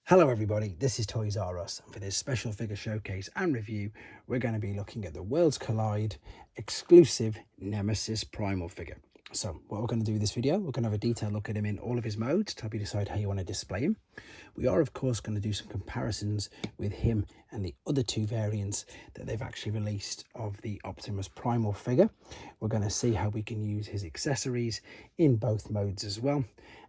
Hello everybody, this is Toys R Us, and for this special figure showcase and review we're going to be looking at the Worlds Collide exclusive Nemesis Primal figure. So what we're going to do with this video, we're going to have a detailed look at him in all of his modes to help you decide how you want to display him. We are of course going to do some comparisons with him and the other two variants that they've actually released of the Optimus Primal figure. We're going to see how we can use his accessories in both modes as well,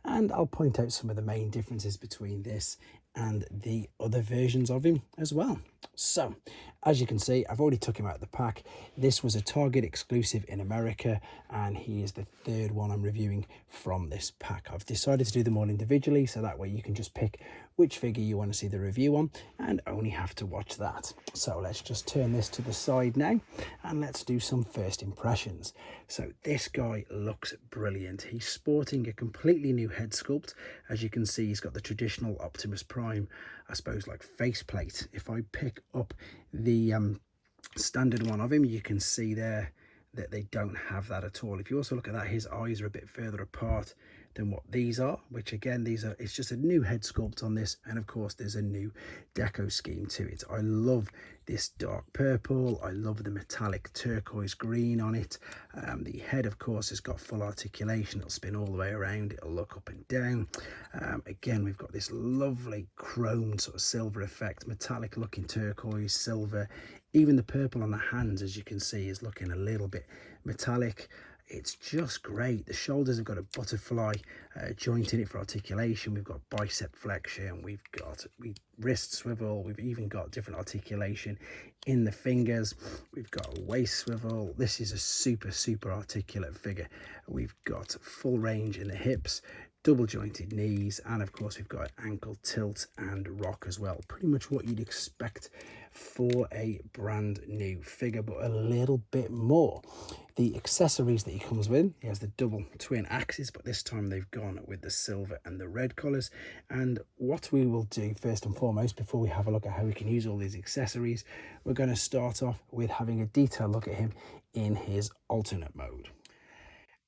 and I'll point out some of the main differences between this and the other versions of him as well. So as you can see, I've already took him out of the pack. This was a Target exclusive in America, and he is the third one I'm reviewing from this pack. I've decided to do them all individually, so that way you can just pick which figure you want to see the review on and only have to watch that. So let's just turn this to the side now and let's do some first impressions. So this guy looks brilliant. He's sporting a completely new head sculpt. As you can see, he's got the traditional Optimus Prime, I suppose, like faceplate. If I pick up the standard one of him, you can see there that they don't have that at all. If you also look at that, his eyes are a bit further apart than what these are, which again, it's just a new head sculpt on this, and of course there's a new deco scheme to it. I love this dark purple, I love the metallic turquoise green on it. The head of course has got full articulation, it'll spin all the way around, it'll look up and down. Again, we've got this lovely chromed sort of silver effect, metallic looking turquoise, silver. Even the purple on the hands, as you can see, is looking a little bit metallic. It's just great. The shoulders have got a butterfly joint in it for articulation. We've got bicep flexion, we've got wrist swivel, we've even got different articulation in the fingers. We've got a waist swivel. This is a super articulate figure. We've got full range in the hips, double jointed knees, and of course we've got ankle tilt and rock as well. Pretty much what you'd expect for a brand new figure, but a little bit more. The accessories that he comes with, he has the double twin axes, but this time they've gone with the silver and the red colours. And what we will do first and foremost, before we have a look at how we can use all these accessories, we're going to start off with having a detailed look at him in his alternate mode.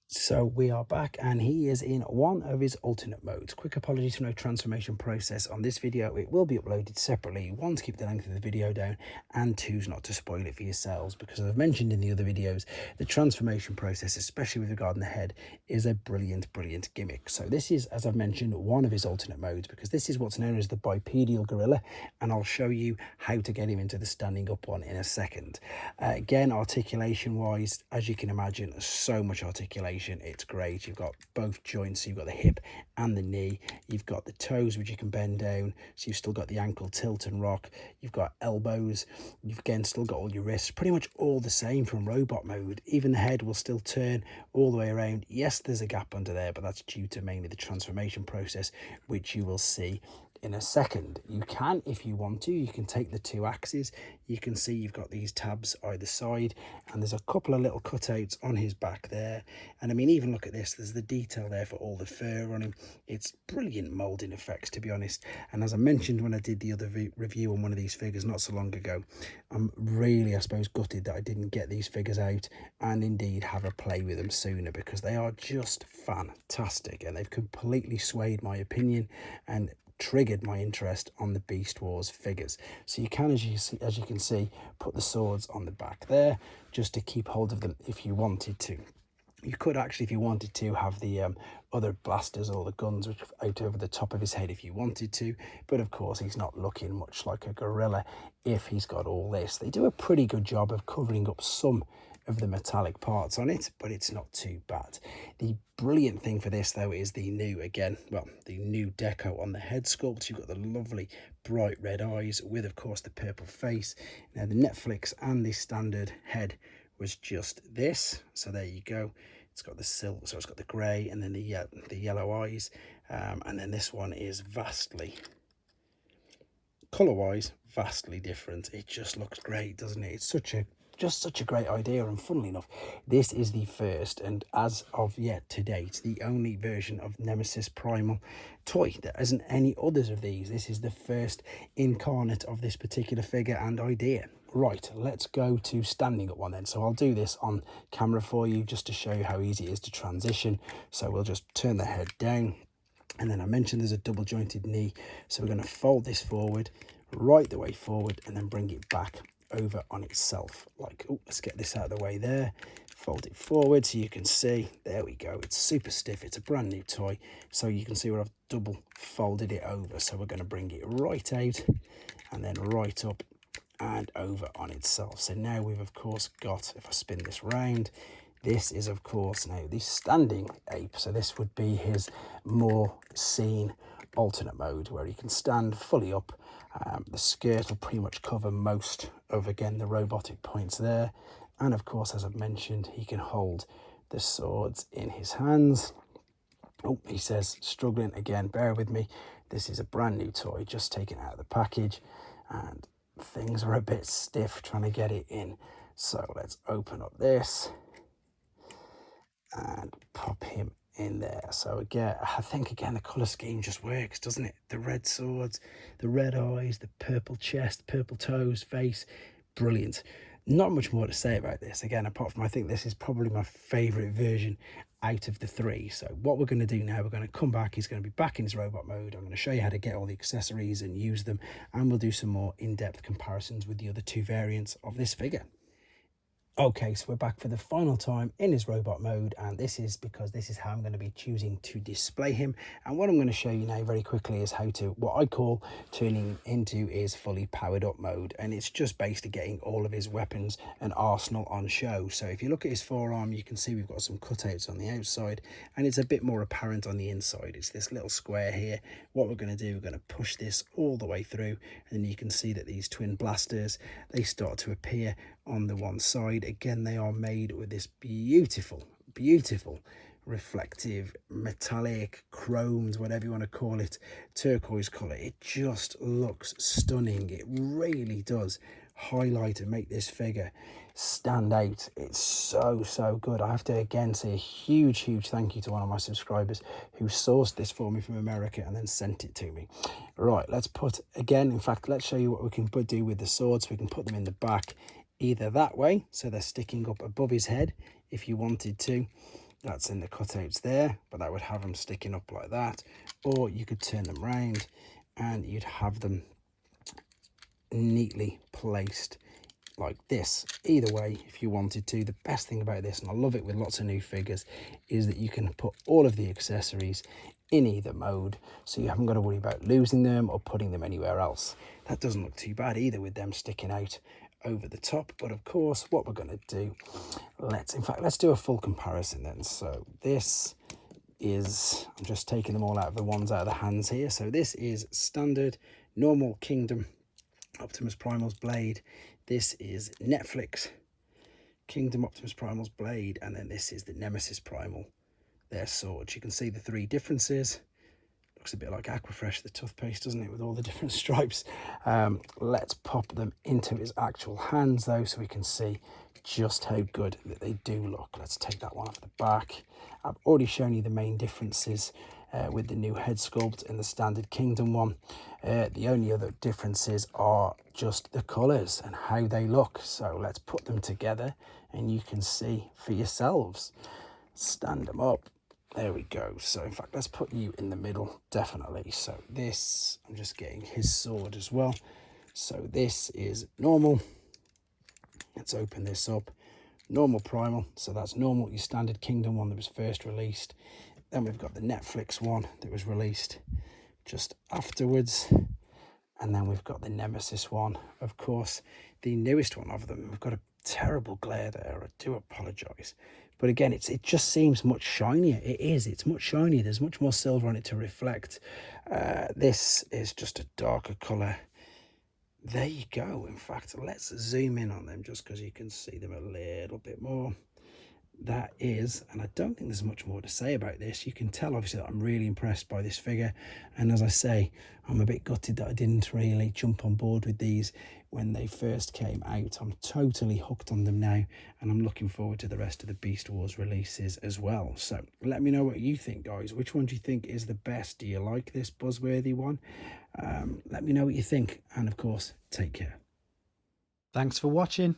So we are back, and he is in one of his alternate modes. Quick apologies for no transformation process on this video. It will be uploaded separately, one to keep the length of the video down, and two's not to spoil it for yourselves, because as I've mentioned in the other videos, the transformation process, especially with regard to the head, is a brilliant gimmick. So this is, as I've mentioned, one of his alternate modes, because this is what's known as the bipedal gorilla, and I'll show you how to get him into the standing up one in a second. Again, articulation wise, as you can imagine, so much articulation. It's great. You've got both joints, so you've got the hip and the knee, you've got the toes which you can bend down, so you've still got the ankle tilt and rock, you've got elbows, you've again still got all your wrists, pretty much all the same from robot mode. Even the head will still turn all the way around. Yes, there's a gap under there, but that's due to mainly the transformation process, which you will see in a second. You can, if you want to, you can take the two axes. You can see you've got these tabs either side, and there's a couple of little cutouts on his back there. And I mean, even look at this, there's the detail there for all the fur on him. It's brilliant moulding effects, to be honest. And as I mentioned when I did the other review on one of these figures not so long ago, I'm really, I suppose, gutted that I didn't get these figures out and indeed have a play with them sooner, because they are just fantastic, and they've completely swayed my opinion and triggered my interest on the Beast Wars figures. So you can, as you can see, put the swords on the back there just to keep hold of them if you wanted to. You could actually, if you wanted to, have the other blasters or the guns which are out over the top of his head if you wanted to, but of course he's not looking much like a gorilla if he's got all this. They do a pretty good job of covering up some of the metallic parts on it, but it's not too bad. The brilliant thing for this though is the new, again, well, the new deco on the head sculpt. You've got the lovely bright red eyes with, of course, the purple face. Now the Netflix and the standard head was just this, so there you go. It's got the silver, so it's got the grey and then the yellow eyes, and then this one is vastly, colour-wise, vastly different. It just looks great, doesn't it? It's just such a great idea, and funnily enough, this is the first, and as of yet to date, the only version of Nemesis Primal toy. There isn't any others of these. This is the first incarnate of this particular figure and idea. Right, let's go to standing up one then. So I'll do this on camera for you just to show you how easy it is to transition. So we'll just turn the head down, And then I mentioned there's a double jointed knee, so we're going to fold this forward, right the way forward, and then bring it back over on itself. Like, oh, let's get this out of the way there. Fold it forward so you can see. There we go. It's super stiff. It's a brand new toy, so you can see where I've double folded it over. So we're going to bring it right out and then right up and over on itself. So now we've of course got, if I spin this round, this is of course now the standing ape. So this would be his more seen alternate mode, where he can stand fully up. The skirt will pretty much cover most of, again, the robotic points there. And of course, as I've mentioned, he can hold the swords in his hands. Oh, he says struggling again, bear with me. This is a brand new toy, just taken out of the package, and things are a bit stiff trying to get it in. So let's open up this and pop him in there. So again, I think again the color scheme just works, doesn't it? The red swords, the red eyes, the purple chest, purple toes, face, brilliant. Not much more to say about this, again, apart from I think this is probably my favorite version out of the three. So what we're going to do now, we're going to come back, he's going to be back in his robot mode. I'm going to show you how to get all the accessories and use them, and we'll do some more in-depth comparisons with the other two variants of this figure. Okay, so we're back for the final time in his robot mode, and this is because this is how I'm going to be choosing to display him. And what I'm going to show you now very quickly is how to, what I call turning into his fully powered up mode. And it's just basically getting all of his weapons and arsenal on show. So if you look at his forearm, you can see we've got some cutouts on the outside, and it's a bit more apparent on the inside. It's this little square here. What we're going to do, we're going to push this all the way through, and you can see that these twin blasters, they start to appear on the one side. Again, they are made with this beautiful reflective metallic chromed, whatever you want to call it, turquoise color. It just looks stunning. It really does highlight and make this figure stand out. It's so good. I have to again say a huge thank you to one of my subscribers who sourced this for me from America and then sent it to me. Right, let's put, again, in fact, let's show you what we can do with the swords. We can put them in the back either that way, so they're sticking up above his head if you wanted to. That's in the cutouts there, but that would have them sticking up like that. Or you could turn them round and you'd have them neatly placed like this. Either way, if you wanted to. The best thing about this, and I love it with lots of new figures, is that you can put all of the accessories in either mode, so you haven't got to worry about losing them or putting them anywhere else. That doesn't look too bad either with them sticking out over the top. But of course, what we're going to do, let's do a full comparison then. So this is, I'm just taking them all out of the ones out of the hands here. So this is standard normal Kingdom Optimus Primal's blade. This is Netflix Kingdom Optimus Primal's blade, and then this is the Nemesis Primal, their sword. You can see the three differences. Looks a bit like Aquafresh, the toothpaste, doesn't it, with all the different stripes. Let's pop them into his actual hands though, so we can see just how good that they do look. Let's take that one off the back. I've already shown you the main differences with the new head sculpt and the standard Kingdom one. The only other differences are just the colours and how they look. So let's put them together and you can see for yourselves. Stand them up. There we go. So in fact, let's put you in the middle, definitely. So this, I'm just getting his sword as well. So this is normal. Let's open this up. Normal Primal. So that's normal, your standard Kingdom one that was first released. Then we've got the Netflix one that was released just afterwards. And then we've got the Nemesis one, of course, the newest one of them. We've got a terrible glare there. I do apologise. But again, it just seems much shinier. It is. It's much shinier. There's much more silver on it to reflect. This is just a darker colour. There you go. In fact, let's zoom in on them just because you can see them a little bit more. That is, and I don't think there's much more to say about this. You can tell obviously that I'm really impressed by this figure, and as I say, I'm a bit gutted that I didn't really jump on board with these when they first came out. I'm totally hooked on them now, and I'm looking forward to the rest of the Beast Wars releases as well. So let me know what you think, guys. Which one do you think is the best? Do you like this buzzworthy one? Let me know what you think, and of course, take care. Thanks for watching.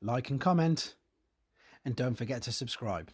Like and comment. And don't forget to subscribe.